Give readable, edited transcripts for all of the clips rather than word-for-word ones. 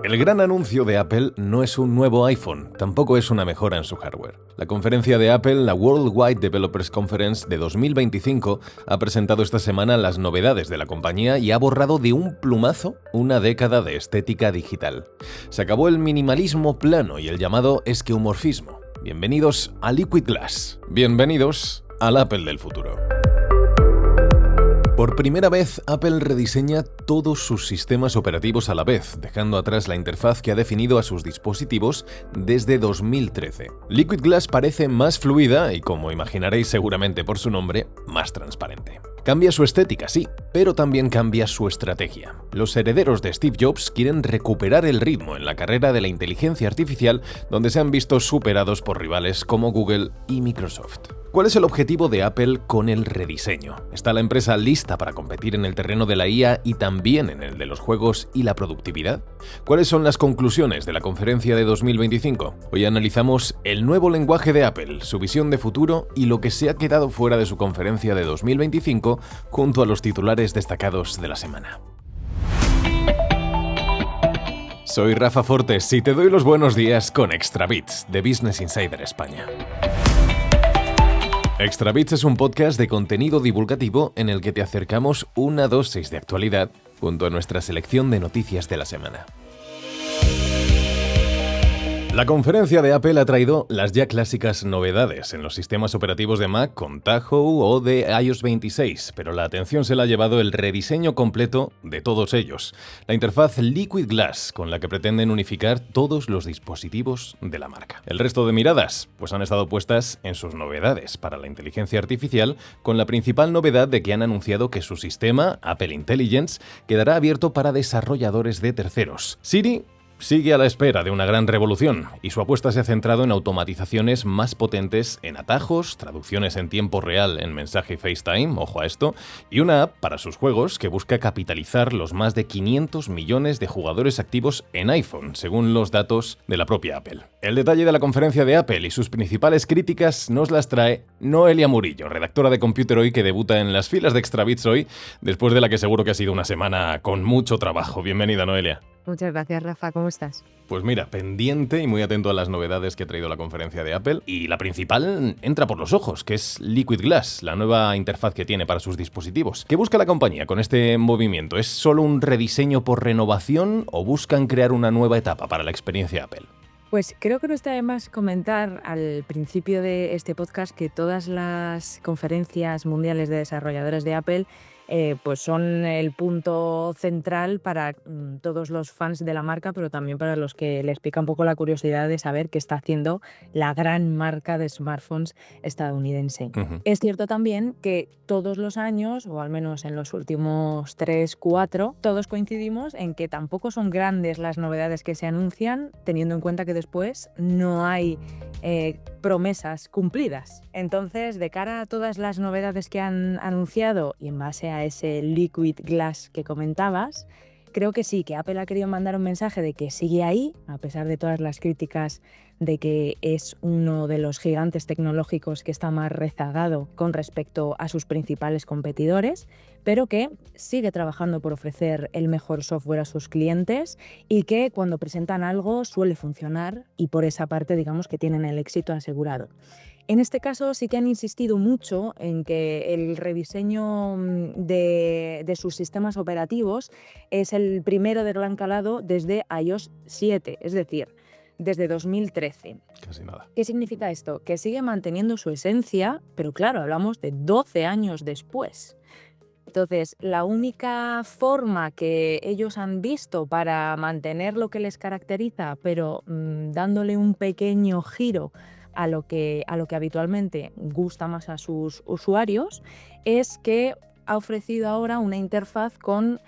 El gran anuncio de Apple no es un nuevo iPhone, tampoco es una mejora en su hardware. La conferencia de Apple, la Worldwide Developers Conference de 2025, ha presentado esta semana las novedades de la compañía y ha borrado de un plumazo una década de estética digital. Se acabó el minimalismo plano y el llamado esqueumorfismo. Bienvenidos a Liquid Glass. Bienvenidos al Apple del futuro. Por primera vez, Apple rediseña todos sus sistemas operativos a la vez, dejando atrás la interfaz que ha definido a sus dispositivos desde 2013. Liquid Glass parece más fluida y, como imaginaréis seguramente por su nombre, más transparente. Cambia su estética, sí, pero también cambia su estrategia. Los herederos de Steve Jobs quieren recuperar el ritmo en la carrera de la inteligencia artificial, donde se han visto superados por rivales como Google y Microsoft. ¿Cuál es el objetivo de Apple con el rediseño? ¿Está la empresa lista para competir en el terreno de la IA y también en el de los juegos y la productividad? ¿Cuáles son las conclusiones de la conferencia de 2025? Hoy analizamos el nuevo lenguaje de Apple, su visión de futuro y lo que se ha quedado fuera de su conferencia de 2025 junto a los titulares destacados de la semana. Soy Rafa Fortes y te doy los buenos días con Extra Bits de Business Insider España. Extra Bits es un podcast de contenido divulgativo en el que te acercamos una dosis de actualidad junto a nuestra selección de noticias de la semana. La conferencia de Apple ha traído las ya clásicas novedades en los sistemas operativos de Mac con Tahoe o de iOS 26, pero la atención se la ha llevado el rediseño completo de todos ellos. La interfaz Liquid Glass, con la que pretenden unificar todos los dispositivos de la marca. El resto de miradas, pues han estado puestas en sus novedades para la inteligencia artificial, con la principal novedad de que han anunciado que su sistema, Apple Intelligence, quedará abierto para desarrolladores de terceros. Siri sigue a la espera de una gran revolución y su apuesta se ha centrado en automatizaciones más potentes en atajos, traducciones en tiempo real en mensaje y FaceTime, ojo a esto, y una app para sus juegos que busca capitalizar los más de 500 millones de jugadores activos en iPhone, según los datos de la propia Apple. El detalle de la conferencia de Apple y sus principales críticas nos las trae Noelia Murillo, redactora de Computer Hoy, que debuta en las filas de Extra Bits hoy, después de la que seguro que ha sido una semana con mucho trabajo. Bienvenida, Noelia. Muchas gracias, Rafa. ¿Cómo estás? Pues mira, pendiente y muy atento a las novedades que ha traído la conferencia de Apple. Y la principal entra por los ojos, que es Liquid Glass, la nueva interfaz que tiene para sus dispositivos. ¿Qué busca la compañía con este movimiento? ¿Es solo un rediseño por renovación o buscan crear una nueva etapa para la experiencia Apple? Pues creo que no está de más comentar al principio de este podcast que todas las conferencias mundiales de desarrolladores de Apple pues son el punto central para todos los fans de la marca, pero también para los que les pica un poco la curiosidad de saber qué está haciendo la gran marca de smartphones estadounidense. Uh-huh. Es cierto también que todos los años, o al menos en los últimos 3, 4, todos coincidimos en que tampoco son grandes las novedades que se anuncian, teniendo en cuenta que después no hay promesas cumplidas. Entonces, de cara a todas las novedades que han anunciado y en base a ese Liquid Glass que comentabas, creo que sí, que Apple ha querido mandar un mensaje de que sigue ahí, a pesar de todas las críticas de que es uno de los gigantes tecnológicos que está más rezagado con respecto a sus principales competidores, pero que sigue trabajando por ofrecer el mejor software a sus clientes y que cuando presentan algo suele funcionar y por esa parte digamos que tienen el éxito asegurado. En este caso sí que han insistido mucho en que el rediseño de sus sistemas operativos es el primero de gran calado desde iOS 7, es decir, desde 2013. Casi nada. ¿Qué significa esto? Que sigue manteniendo su esencia, pero claro, hablamos de 12 años después. Entonces, la única forma que ellos han visto para mantener lo que les caracteriza, pero dándole un pequeño giro a lo que habitualmente gusta más a sus usuarios, es que ha ofrecido ahora una interfaz con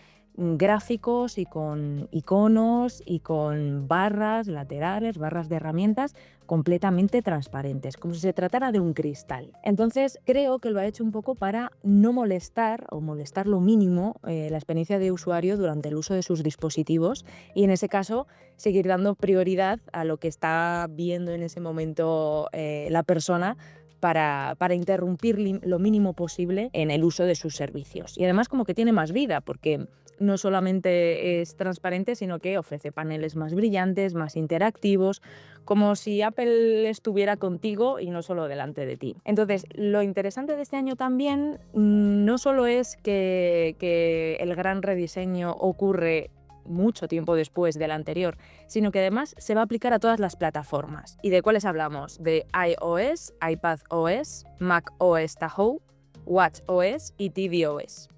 gráficos y con iconos y con barras laterales, barras de herramientas completamente transparentes, como si se tratara de un cristal. Entonces creo que lo ha hecho un poco para no molestar o molestar lo mínimo la experiencia de usuario durante el uso de sus dispositivos y en ese caso seguir dando prioridad a lo que está viendo en ese momento la persona para interrumpir lo mínimo posible en el uso de sus servicios. Y además como que tiene más vida, porque no solamente es transparente, sino que ofrece paneles más brillantes, más interactivos, como si Apple estuviera contigo y no solo delante de ti. Entonces, lo interesante de este año también no solo es que el gran rediseño ocurre mucho tiempo después del anterior, sino que además se va a aplicar a todas las plataformas. ¿Y de cuáles hablamos? De iOS, iPadOS, macOS Tahoe, watchOS y tvOS.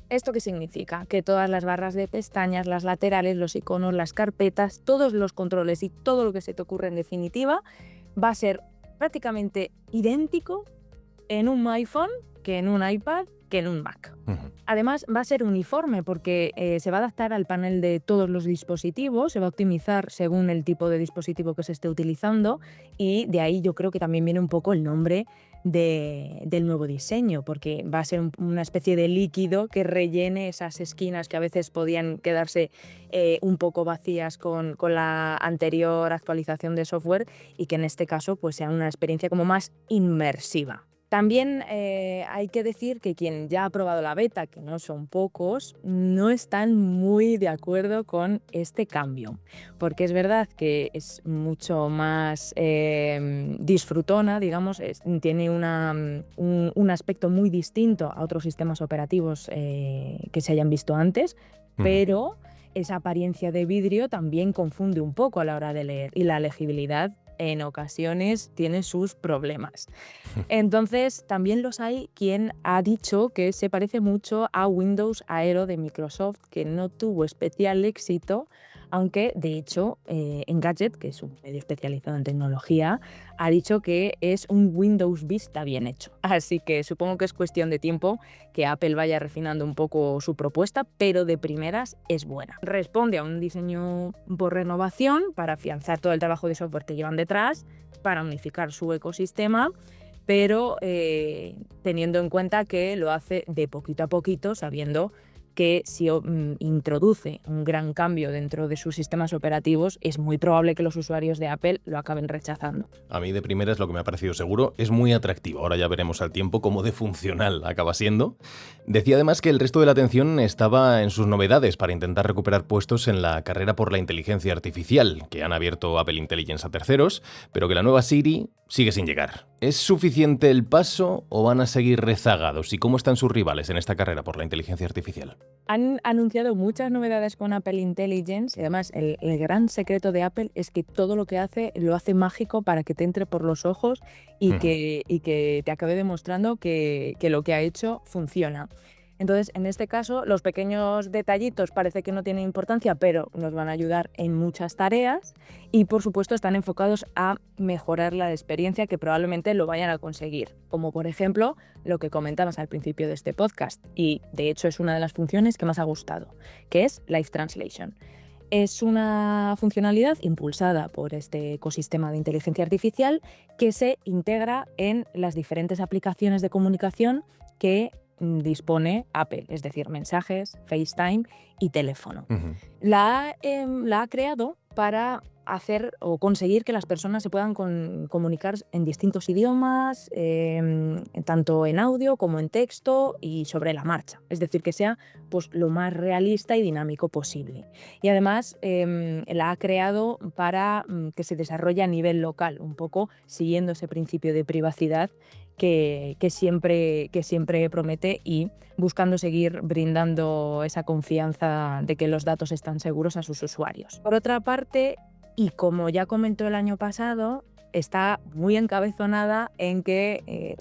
¿Esto qué significa? Que todas las barras de pestañas, las laterales, los iconos, las carpetas, todos los controles y todo lo que se te ocurre en definitiva va a ser prácticamente idéntico en un iPhone que en un iPad que en un Mac. Además va a ser uniforme porque se va a adaptar al panel de todos los dispositivos, se va a optimizar según el tipo de dispositivo que se esté utilizando y de ahí yo creo que también viene un poco el nombre del nuevo diseño, porque va a ser una especie de líquido que rellene esas esquinas que a veces podían quedarse un poco vacías con la anterior actualización de software y que en este caso pues sea una experiencia como más inmersiva. También hay que decir que quien ya ha probado la beta, que no son pocos, no están muy de acuerdo con este cambio, porque es verdad que es mucho más disfrutona, digamos, tiene un aspecto muy distinto a otros sistemas operativos que se hayan visto antes, pero esa apariencia de vidrio también confunde un poco a la hora de leer y la legibilidad en ocasiones tiene sus problemas. Entonces, también los hay quien ha dicho que se parece mucho a Windows Aero de Microsoft, que no tuvo especial éxito, aunque de hecho Engadget, que es un medio especializado en tecnología, ha dicho que es un Windows Vista bien hecho. Así que supongo que es cuestión de tiempo que Apple vaya refinando un poco su propuesta, pero de primeras es buena. Responde a un diseño por renovación para afianzar todo el trabajo de software que llevan detrás, para unificar su ecosistema, pero teniendo en cuenta que lo hace de poquito a poquito, sabiendo que si introduce un gran cambio dentro de sus sistemas operativos, es muy probable que los usuarios de Apple lo acaben rechazando. A mí de primeras lo que me ha parecido seguro es muy atractivo. Ahora ya veremos al tiempo cómo de funcional acaba siendo. Decía además que el resto de la atención estaba en sus novedades para intentar recuperar puestos en la carrera por la inteligencia artificial, que han abierto Apple Intelligence a terceros, pero que la nueva Siri sigue sin llegar. ¿Es suficiente el paso o van a seguir rezagados? ¿Y cómo están sus rivales en esta carrera por la inteligencia artificial? Han anunciado muchas novedades con Apple Intelligence y además el gran secreto de Apple es que todo lo que hace lo hace mágico para que te entre por los ojos y que te acabe demostrando que lo que ha hecho funciona. Entonces, en este caso, los pequeños detallitos parece que no tienen importancia, pero nos van a ayudar en muchas tareas y, por supuesto, están enfocados a mejorar la experiencia que probablemente lo vayan a conseguir, como por ejemplo lo que comentabas al principio de este podcast y, de hecho, es una de las funciones que más ha gustado, que es Live Translation. Es una funcionalidad impulsada por este ecosistema de inteligencia artificial que se integra en las diferentes aplicaciones de comunicación que dispone Apple, es decir, mensajes, FaceTime y teléfono. La ha creado para hacer o conseguir que las personas se puedan comunicar en distintos idiomas, tanto en audio como en texto y sobre la marcha. Es decir, que sea pues, lo más realista y dinámico posible. Y además la ha creado para que se desarrolle a nivel local, un poco siguiendo ese principio de privacidad que siempre promete y buscando seguir brindando esa confianza de que los datos están seguros a sus usuarios. Por otra parte, y como ya comentó el año pasado, está muy encabezonada en que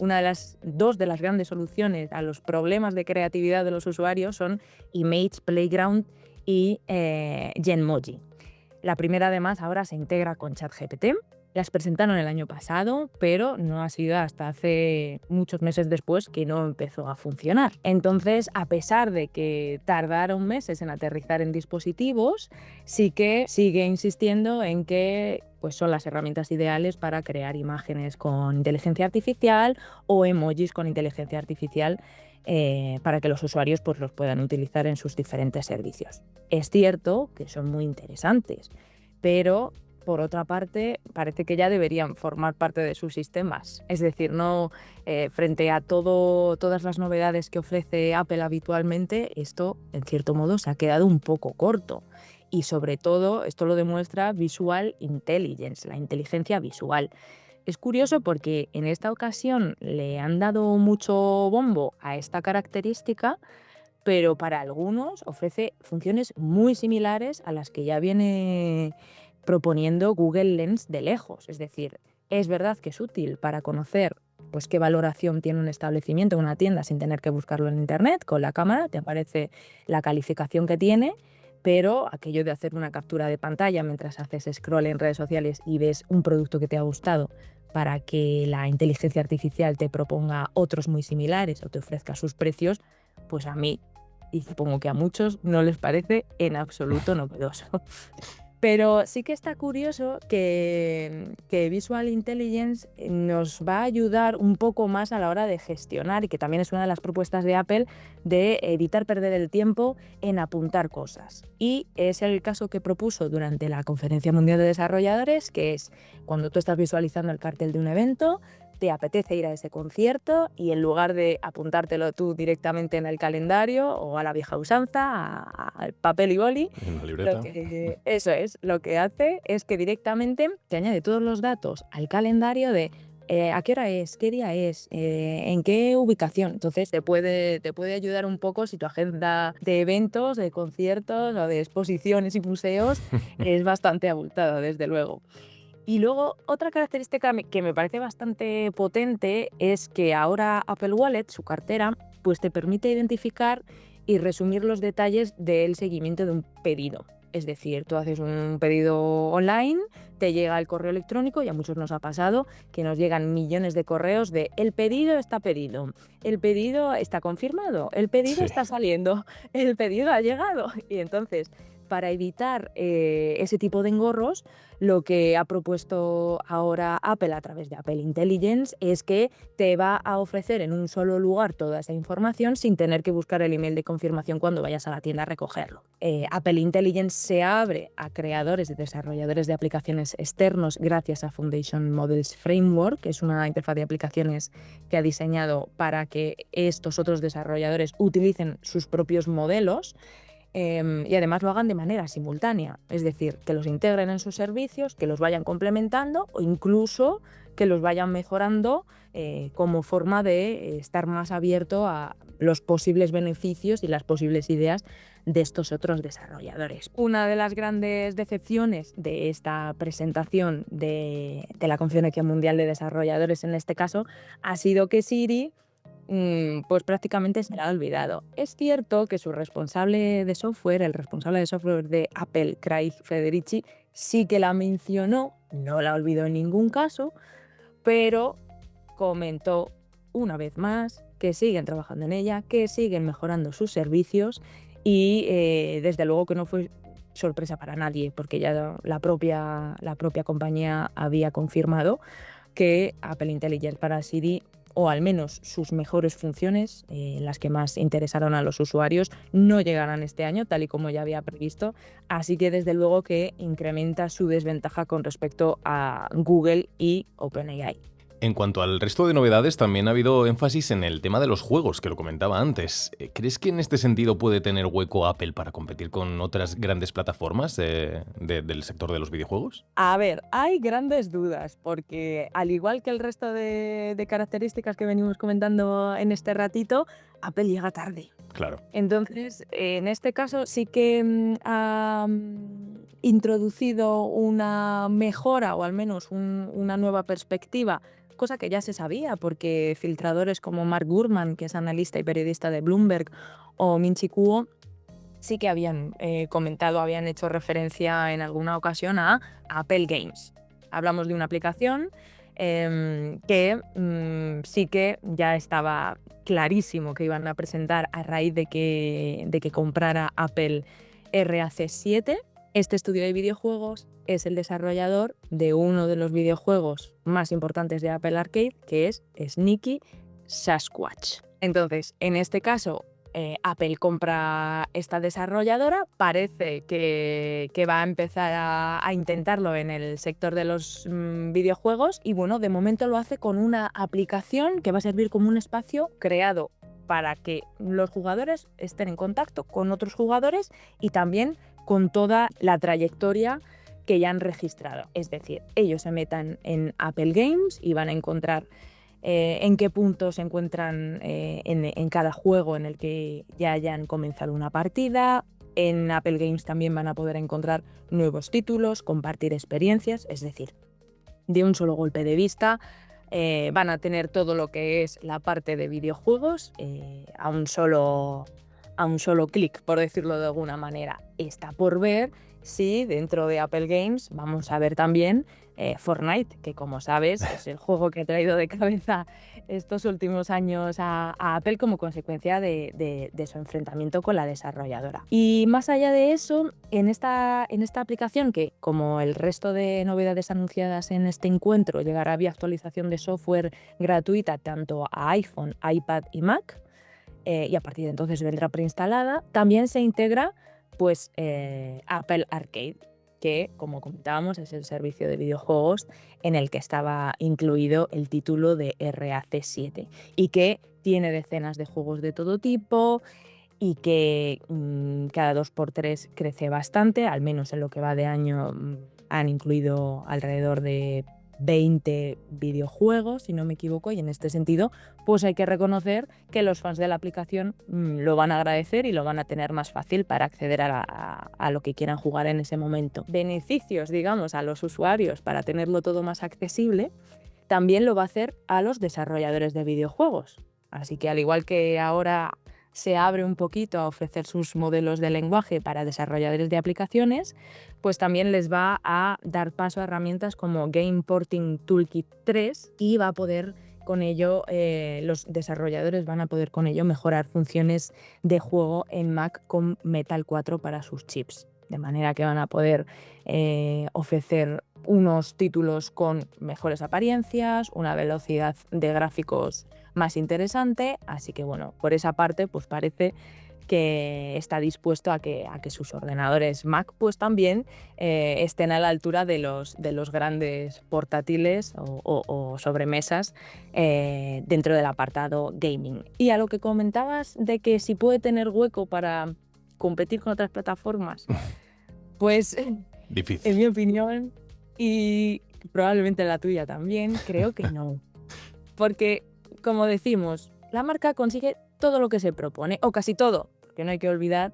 dos de las grandes soluciones a los problemas de creatividad de los usuarios son Image Playground y Genmoji. La primera, además, ahora se integra con ChatGPT. Las presentaron el año pasado, pero no ha sido hasta hace muchos meses después que no empezó a funcionar. Entonces, a pesar de que tardaron meses en aterrizar en dispositivos, sí que sigue insistiendo en que pues, son las herramientas ideales para crear imágenes con inteligencia artificial o emojis con inteligencia artificial para que los usuarios pues, los puedan utilizar en sus diferentes servicios. Es cierto que son muy interesantes, pero por otra parte, parece que ya deberían formar parte de sus sistemas. Es decir, no frente a todas las novedades que ofrece Apple habitualmente, esto, en cierto modo, se ha quedado un poco corto. Y sobre todo, esto lo demuestra Visual Intelligence, la inteligencia visual. Es curioso porque en esta ocasión le han dado mucho bombo a esta característica, pero para algunos ofrece funciones muy similares a las que ya viene proponiendo Google Lens de lejos. Es decir, es verdad que es útil para conocer pues, qué valoración tiene un establecimiento, una tienda, sin tener que buscarlo en internet. Con la cámara te aparece la calificación que tiene, pero aquello de hacer una captura de pantalla mientras haces scroll en redes sociales y ves un producto que te ha gustado para que la inteligencia artificial te proponga otros muy similares o te ofrezca sus precios, pues a mí, y supongo que a muchos, no les parece en absoluto novedoso. Pero sí que está curioso que Visual Intelligence nos va a ayudar un poco más a la hora de gestionar, y que también es una de las propuestas de Apple, de evitar perder el tiempo en apuntar cosas. Y es el caso que propuso durante la Conferencia Mundial de Desarrolladores, que es cuando tú estás visualizando el cartel de un evento, te apetece ir a ese concierto y en lugar de apuntártelo tú directamente en el calendario o a la vieja usanza, al papel y boli, En la libreta. eso es, lo que hace es que directamente te añade todos los datos al calendario de a qué hora es, qué día es, en qué ubicación. Entonces te puede ayudar un poco si tu agenda de eventos, de conciertos o de exposiciones y museos es bastante abultada, desde luego. Y luego otra característica que me parece bastante potente es que ahora Apple Wallet, su cartera, pues te permite identificar y resumir los detalles del seguimiento de un pedido. Es decir, tú haces un pedido online, te llega el correo electrónico, y a muchos nos ha pasado que nos llegan millones de correos de el pedido está pedido, el pedido está confirmado, el pedido Sí. está saliendo, el pedido ha llegado. Y entonces, para evitar ese tipo de engorros, lo que ha propuesto ahora Apple a través de Apple Intelligence es que te va a ofrecer en un solo lugar toda esa información sin tener que buscar el email de confirmación cuando vayas a la tienda a recogerlo. Apple Intelligence se abre a creadores y desarrolladores de aplicaciones externos gracias a Foundation Models Framework, que es una interfaz de aplicaciones que ha diseñado para que estos otros desarrolladores utilicen sus propios modelos. Y además lo hagan de manera simultánea, es decir, que los integren en sus servicios, que los vayan complementando o incluso que los vayan mejorando como forma de estar más abierto a los posibles beneficios y las posibles ideas de estos otros desarrolladores. Una de las grandes decepciones de esta presentación de la Conferencia Mundial de Desarrolladores, en este caso, ha sido que Siri pues prácticamente se la ha olvidado. Es cierto que su responsable de software, el responsable de software de Apple, Craig Federici, sí que la mencionó, no la olvidó en ningún caso, pero comentó una vez más que siguen trabajando en ella, que siguen mejorando sus servicios y desde luego que no fue sorpresa para nadie, porque ya la propia compañía había confirmado que Apple Intelligence para Siri, o al menos sus mejores funciones, las que más interesaron a los usuarios, no llegarán este año, tal y como ya había previsto. Así que desde luego que incrementa su desventaja con respecto a Google y OpenAI. En cuanto al resto de novedades, también ha habido énfasis en el tema de los juegos, que lo comentaba antes. ¿Crees que en este sentido puede tener hueco Apple para competir con otras grandes plataformas del sector de los videojuegos? A ver, hay grandes dudas, porque al igual que el resto de características que venimos comentando en este ratito, Apple llega tarde. Claro. Entonces, en este caso sí que ha introducido una mejora, o al menos una nueva perspectiva, cosa que ya se sabía, porque filtradores como Mark Gurman, que es analista y periodista de Bloomberg, o Min-Chi Kuo, sí que habían comentado, habían hecho referencia en alguna ocasión a Apple Games. Hablamos de una aplicación que sí que ya estaba clarísimo que iban a presentar a raíz de que comprara Apple RAC7. Este estudio de videojuegos es el desarrollador de uno de los videojuegos más importantes de Apple Arcade, que es Sneaky Sasquatch. Entonces, en este caso, Apple compra esta desarrolladora, parece que va a empezar a intentarlo en el sector de los videojuegos y bueno, de momento lo hace con una aplicación que va a servir como un espacio creado para que los jugadores estén en contacto con otros jugadores y también con toda la trayectoria que ya han registrado. Es decir, ellos se metan en Apple Games y van a encontrar en qué punto se encuentran en cada juego en el que ya hayan comenzado una partida. En Apple Games también van a poder encontrar nuevos títulos, compartir experiencias, es decir, de un solo golpe de vista van a tener todo lo que es la parte de videojuegos a un solo clic, por decirlo de alguna manera. Está por ver si dentro de Apple Games vamos a ver también Fortnite, que como sabes es el juego que ha traído de cabeza estos últimos años a Apple como consecuencia de su enfrentamiento con la desarrolladora. Y más allá de eso, en esta aplicación, que como el resto de novedades anunciadas en este encuentro, llegará vía actualización de software gratuita tanto a iPhone, iPad y Mac, y a partir de entonces vendrá preinstalada, también se integra pues Apple Arcade, que como comentábamos es el servicio de videojuegos en el que estaba incluido el título de RAC7 y que tiene decenas de juegos de todo tipo y que cada 2x3 crece bastante, al menos en lo que va de año han incluido alrededor de 20 videojuegos, si no me equivoco, y en este sentido pues hay que reconocer que los fans de la aplicación lo van a agradecer y lo van a tener más fácil para acceder a lo que quieran jugar en ese momento. Beneficios, digamos, a los usuarios para tenerlo todo más accesible, también lo va a hacer a los desarrolladores de videojuegos. Así que al igual que ahora se abre un poquito a ofrecer sus modelos de lenguaje para desarrolladores de aplicaciones, pues también les va a dar paso a herramientas como Game Porting Toolkit 3 y va a poder con ello, los desarrolladores van a poder con ello mejorar funciones de juego en Mac con Metal 4 para sus chips. De manera que van a poder ofrecer unos títulos con mejores apariencias, una velocidad de gráficos más interesante, así que bueno, por esa parte pues parece que está dispuesto a que sus ordenadores Mac pues también estén a la altura de los grandes portátiles o sobremesas dentro del apartado gaming. Y a lo que comentabas de que si puede tener hueco para competir con otras plataformas, pues Difícil. en mi opinión y probablemente la tuya también, creo que no. Porque, como decimos, la marca consigue todo lo que se propone, o casi todo, porque no hay que olvidar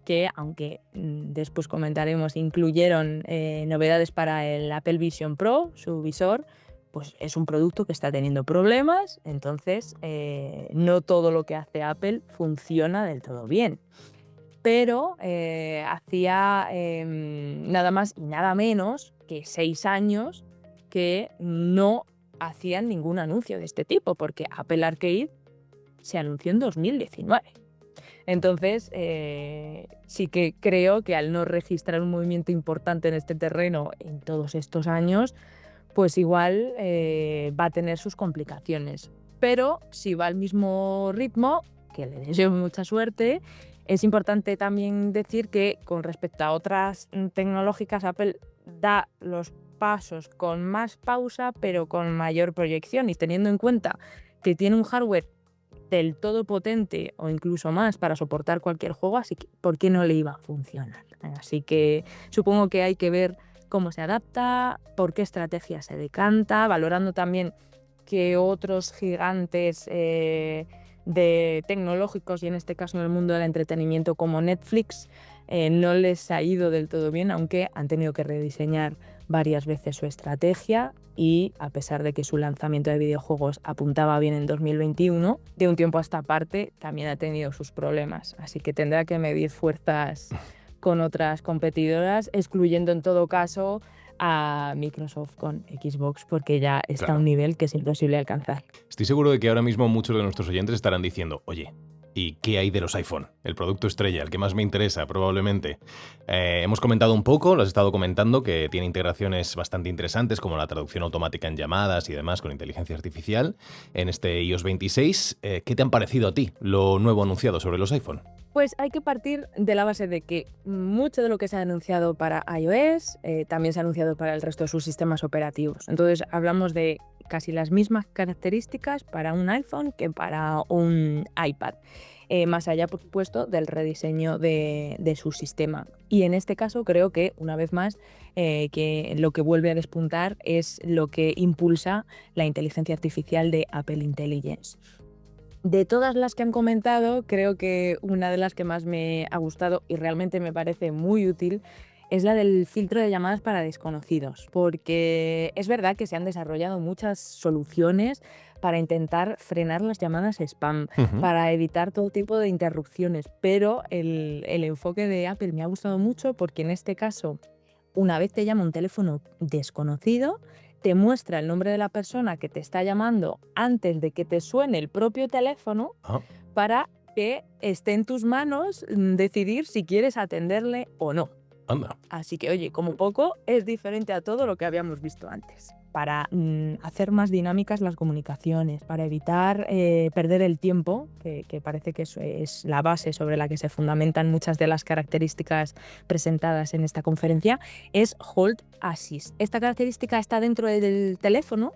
que, aunque después comentaremos, incluyeron novedades para el Apple Vision Pro, su visor, pues es un producto que está teniendo problemas, entonces no todo lo que hace Apple funciona del todo bien. Pero hacía nada más y nada menos que 6 años que no hacían ningún anuncio de este tipo, porque Apple Arcade se anunció en 2019. Entonces, sí que creo que al no registrar un movimiento importante en este terreno en todos estos años, pues igual va a tener sus complicaciones. Pero si va al mismo ritmo, que le deseo mucha suerte. Es importante también decir que con respecto a otras tecnológicas, Apple da los pasos con más pausa, pero con mayor proyección, y teniendo en cuenta que tiene un hardware del todo potente o incluso más para soportar cualquier juego, así que ¿por qué no le iba a funcionar? Así que supongo que hay que ver cómo se adapta, por qué estrategia se decanta, valorando también que otros gigantes de tecnológicos, y en este caso en el mundo del entretenimiento como Netflix, no les ha ido del todo bien, aunque han tenido que rediseñar varias veces su estrategia y, a pesar de que su lanzamiento de videojuegos apuntaba bien en 2021, de un tiempo a esta parte también ha tenido sus problemas, así que tendrá que medir fuerzas con otras competidoras, excluyendo en todo caso a Microsoft con Xbox, porque ya está a un nivel que es imposible alcanzar. Estoy seguro de que ahora mismo muchos de nuestros oyentes estarán diciendo, oye, ¿Y qué hay de los iPhone? El producto estrella, el que más me interesa probablemente. Hemos comentado un poco, lo has estado comentando, que tiene integraciones bastante interesantes como la traducción automática en llamadas y demás con inteligencia artificial en este iOS 26. ¿Qué te han parecido a ti lo nuevo anunciado sobre los iPhone? Pues hay que partir de la base de que mucho de lo que se ha anunciado para iOS también se ha anunciado para el resto de sus sistemas operativos. Entonces hablamos de casi las mismas características para un iPhone que para un iPad. Más allá, por supuesto, del rediseño de su sistema. Y en este caso creo que, una vez más, que lo que vuelve a despuntar es lo que impulsa la inteligencia artificial de Apple Intelligence. De todas las que han comentado, creo que una de las que más me ha gustado y realmente me parece muy útil es la del filtro de llamadas para desconocidos, porque es verdad que se han desarrollado muchas soluciones para intentar frenar las llamadas spam, Ujú. para evitar todo tipo de interrupciones, pero el enfoque de Apple me ha gustado mucho porque en este caso, una vez te llama un teléfono desconocido, te muestra el nombre de la persona que te está llamando antes de que te suene el propio teléfono Ah, para que esté en tus manos decidir si quieres atenderle o no. anda. Así que, oye, como poco, es diferente a todo lo que habíamos visto antes. Para hacer más dinámicas las comunicaciones, para evitar perder el tiempo, que parece que eso es la base sobre la que se fundamentan muchas de las características presentadas en esta conferencia, es Hold Assist. Esta característica está dentro del teléfono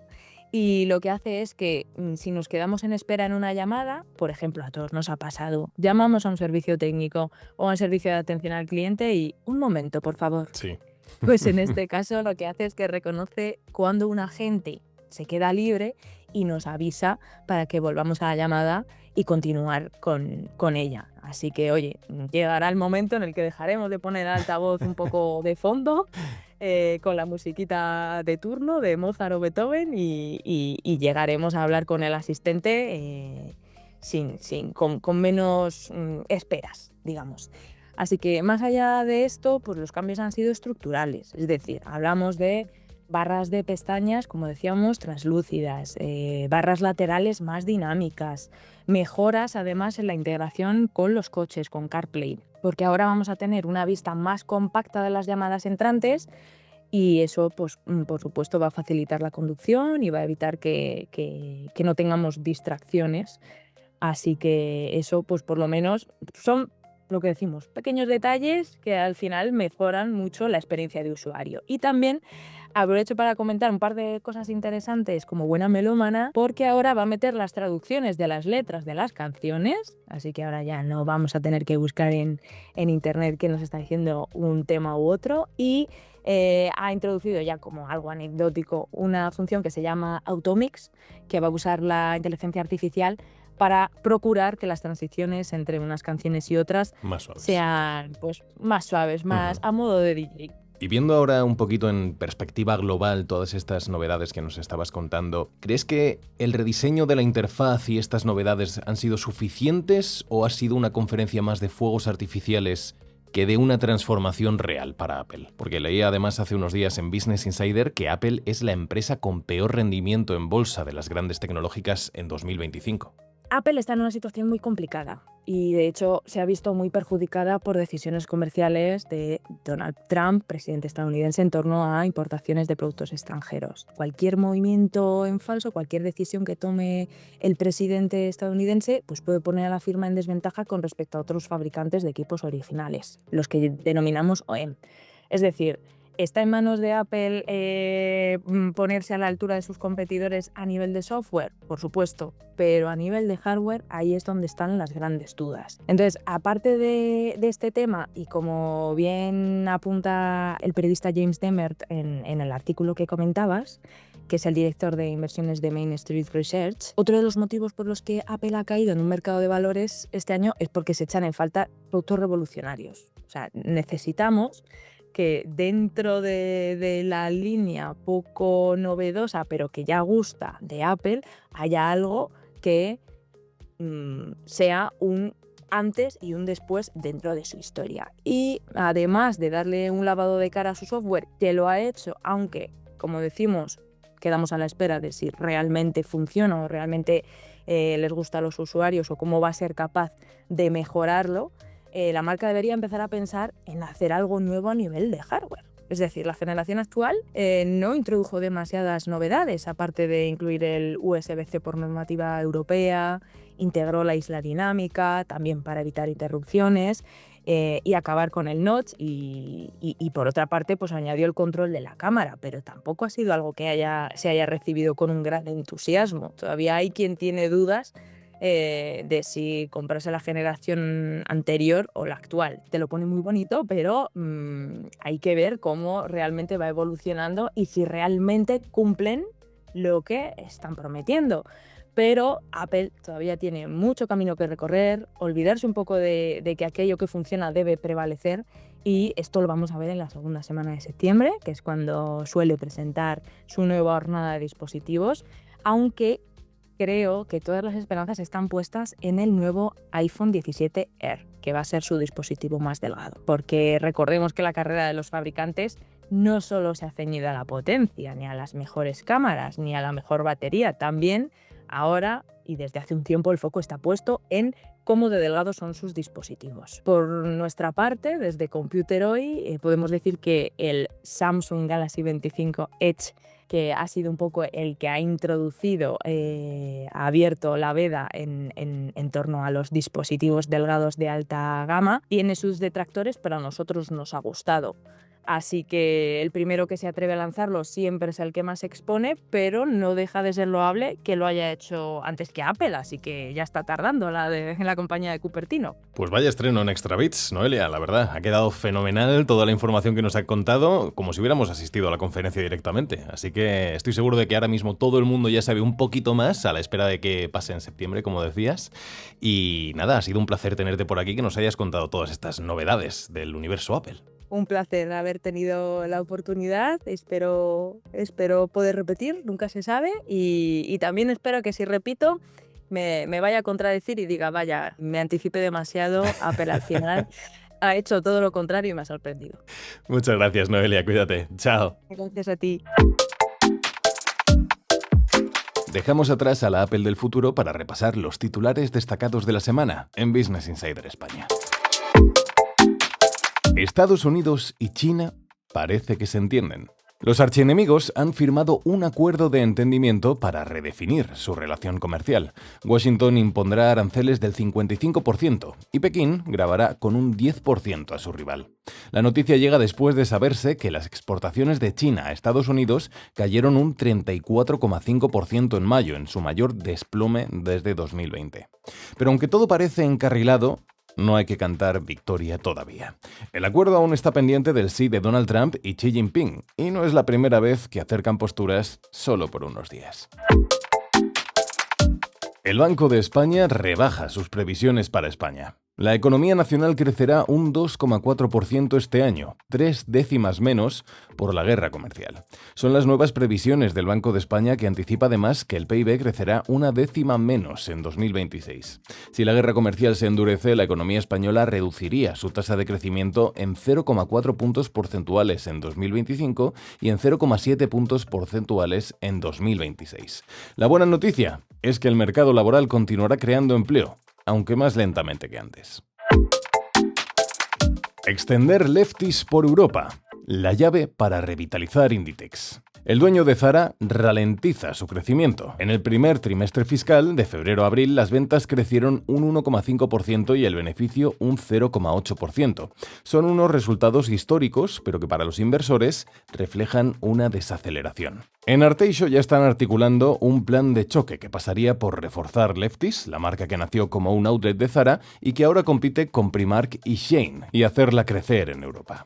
y lo que hace es que si nos quedamos en espera en una llamada, por ejemplo, a todos nos ha pasado, llamamos a un servicio técnico o a un servicio de atención al cliente y un momento, por favor. Sí. Pues en este caso lo que hace es que reconoce cuando un agente se queda libre y nos avisa para que volvamos a la llamada y continuar con ella. Así que, oye, llegará el momento en el que dejaremos de poner el altavoz un poco de fondo con la musiquita de turno de Mozart o Beethoven y llegaremos a hablar con el asistente con menos esperas, digamos. Así que más allá de esto, pues los cambios han sido estructurales. Es decir, hablamos de barras de pestañas, como decíamos, translúcidas, barras laterales más dinámicas, mejoras además en la integración con los coches, con CarPlay, porque ahora vamos a tener una vista más compacta de las llamadas entrantes y eso, pues, por supuesto, va a facilitar la conducción y va a evitar que no tengamos distracciones. Así que eso, pues por lo menos, son lo que decimos, pequeños detalles que al final mejoran mucho la experiencia de usuario. Y también aprovecho para comentar un par de cosas interesantes como buena melómana, porque ahora va a meter las traducciones de las letras de las canciones, así que ahora ya no vamos a tener que buscar en internet qué nos está diciendo un tema u otro, y ha introducido ya como algo anecdótico una función que se llama Automix, que va a usar la inteligencia artificial para procurar que las transiciones entre unas canciones y otras Más suaves. sean pues más suaves, más a modo de DJ. Y viendo ahora un poquito en perspectiva global todas estas novedades que nos estabas contando, ¿crees que el rediseño de la interfaz y estas novedades han sido suficientes o ha sido una conferencia más de fuegos artificiales que de una transformación real para Apple? Porque leí además hace unos días en Business Insider que Apple es la empresa con peor rendimiento en bolsa de las grandes tecnológicas en 2025. Apple está en una situación muy complicada y de hecho se ha visto muy perjudicada por decisiones comerciales de Donald Trump, presidente estadounidense, en torno a importaciones de productos extranjeros. Cualquier movimiento en falso, cualquier decisión que tome el presidente estadounidense, pues puede poner a la firma en desventaja con respecto a otros fabricantes de equipos originales, los que denominamos OEM. Es decir, ¿está en manos de Apple ponerse a la altura de sus competidores a nivel de software? Por supuesto, pero a nivel de hardware ahí es donde están las grandes dudas. Entonces, aparte de este tema, y como bien apunta el periodista James Demert en el artículo que comentabas, que es el director de inversiones de Main Street Research, otro de los motivos por los que Apple ha caído en un mercado de valores este año es porque se echan en falta productos revolucionarios. O sea, necesitamos que dentro de la línea poco novedosa, pero que ya gusta de Apple, haya algo que sea un antes y un después dentro de su historia. Y además de darle un lavado de cara a su software, que lo ha hecho, aunque, como decimos, quedamos a la espera de si realmente funciona o realmente les gusta a los usuarios o cómo va a ser capaz de mejorarlo, la marca debería empezar a pensar en hacer algo nuevo a nivel de hardware. Es decir, la generación actual no introdujo demasiadas novedades, aparte de incluir el USB-C por normativa europea, integró la isla dinámica, también para evitar interrupciones, y acabar con el notch y por otra parte pues añadió el control de la cámara, pero tampoco ha sido algo que se haya recibido con un gran entusiasmo. Todavía hay quien tiene dudas de si comprarse la generación anterior o la actual. Te lo pone muy bonito, pero hay que ver cómo realmente va evolucionando y si realmente cumplen lo que están prometiendo. Pero Apple todavía tiene mucho camino que recorrer, olvidarse un poco de que aquello que funciona debe prevalecer, y esto lo vamos a ver en la segunda semana de septiembre, que es cuando suele presentar su nueva hornada de dispositivos, aunque creo que todas las esperanzas están puestas en el nuevo iPhone 17R, que va a ser su dispositivo más delgado. Porque recordemos que la carrera de los fabricantes no solo se ha ceñido a la potencia, ni a las mejores cámaras, ni a la mejor batería. También ahora, y desde hace un tiempo, el foco está puesto en cómo de delgados son sus dispositivos. Por nuestra parte, desde Computeroi, podemos decir que el Samsung Galaxy 25 Edge, que ha sido un poco el que ha introducido, ha abierto la veda en torno a los dispositivos delgados de alta gama. Tiene sus detractores, pero a nosotros nos ha gustado. Así que el primero que se atreve a lanzarlo siempre es el que más expone, pero no deja de ser loable que lo haya hecho antes que Apple, así que ya está tardando la compañía de Cupertino. Pues vaya estreno en Extra Bits, Noelia, la verdad. Ha quedado fenomenal toda la información que nos ha contado, como si hubiéramos asistido a la conferencia directamente. Así que estoy seguro de que ahora mismo todo el mundo ya sabe un poquito más, a la espera de que pase en septiembre, como decías. Y nada, ha sido un placer tenerte por aquí, que nos hayas contado todas estas novedades del universo Apple. Un placer haber tenido la oportunidad, espero poder repetir, nunca se sabe, y también espero que si repito me vaya a contradecir y diga, vaya, me anticipé demasiado, Apple al final ha hecho todo lo contrario y me ha sorprendido. Muchas gracias, Noelia, cuídate, chao. Gracias a ti. Dejamos atrás a la Apple del futuro para repasar los titulares destacados de la semana en Business Insider España. Estados Unidos y China parece que se entienden. Los archienemigos han firmado un acuerdo de entendimiento para redefinir su relación comercial. Washington impondrá aranceles del 55% y Pekín grabará con un 10% a su rival. La noticia llega después de saberse que las exportaciones de China a Estados Unidos cayeron un 34,5% en mayo, en su mayor desplome desde 2020. Pero aunque todo parece encarrilado, no hay que cantar victoria todavía. El acuerdo aún está pendiente del sí de Donald Trump y Xi Jinping, y no es la primera vez que acercan posturas solo por unos días. El Banco de España rebaja sus previsiones para España. La economía nacional crecerá un 2,4% este año, 3 décimas menos por la guerra comercial. Son las nuevas previsiones del Banco de España, que anticipa además que el PIB crecerá una décima menos en 2026. Si la guerra comercial se endurece, la economía española reduciría su tasa de crecimiento en 0,4 puntos porcentuales en 2025 y en 0,7 puntos porcentuales en 2026. La buena noticia es que el mercado laboral continuará creando empleo, aunque más lentamente que antes. Extender Lefties por Europa, la llave para revitalizar Inditex. El dueño de Zara ralentiza su crecimiento. En el primer trimestre fiscal, de febrero a abril, las ventas crecieron un 1,5% y el beneficio un 0,8%. Son unos resultados históricos, pero que para los inversores reflejan una desaceleración. En Arteixo ya están articulando un plan de choque que pasaría por reforzar Lefties, la marca que nació como un outlet de Zara y que ahora compite con Primark y Shein, y hacerla crecer en Europa.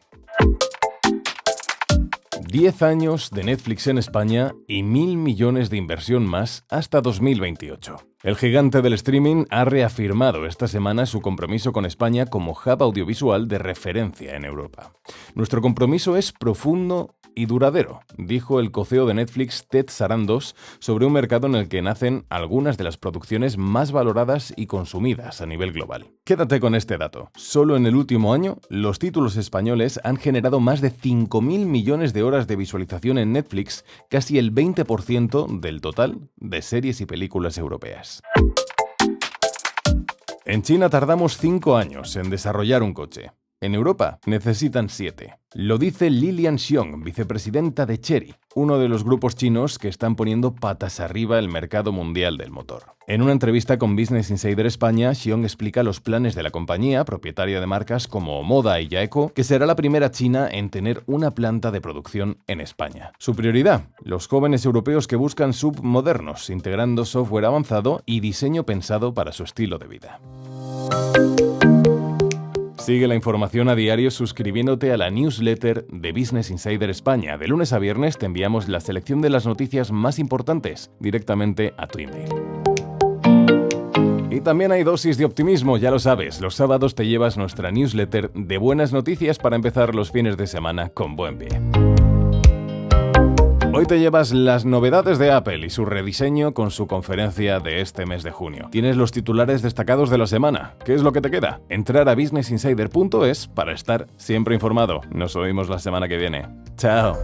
10 años de Netflix en España y 1.000 millones de inversión más hasta 2028. El gigante del streaming ha reafirmado esta semana su compromiso con España como hub audiovisual de referencia en Europa. Nuestro compromiso es profundo y duradero, dijo el co-CEO de Netflix Ted Sarandos sobre un mercado en el que nacen algunas de las producciones más valoradas y consumidas a nivel global. Quédate con este dato. Solo en el último año, los títulos españoles han generado más de 5.000 millones de horas de visualización en Netflix, casi el 20% del total de series y películas europeas. En China tardamos 5 años en desarrollar un coche. En Europa necesitan 7. Lo dice Lilian Xiong, vicepresidenta de Chery, uno de los grupos chinos que están poniendo patas arriba el mercado mundial del motor. En una entrevista con Business Insider España, Xiong explica los planes de la compañía, propietaria de marcas como Moda y Yaeco, que será la primera china en tener una planta de producción en España. Su prioridad, los jóvenes europeos que buscan SUV modernos, integrando software avanzado y diseño pensado para su estilo de vida. Sigue la información a diario suscribiéndote a la newsletter de Business Insider España. De lunes a viernes te enviamos la selección de las noticias más importantes directamente a tu email. Y también hay dosis de optimismo, ya lo sabes. Los sábados te llevas nuestra newsletter de buenas noticias para empezar los fines de semana con buen pie. Hoy te llevas las novedades de Apple y su rediseño con su conferencia de este mes de junio. Tienes los titulares destacados de la semana. ¿Qué es lo que te queda? Entrar a businessinsider.es para estar siempre informado. Nos oímos la semana que viene. ¡Chao!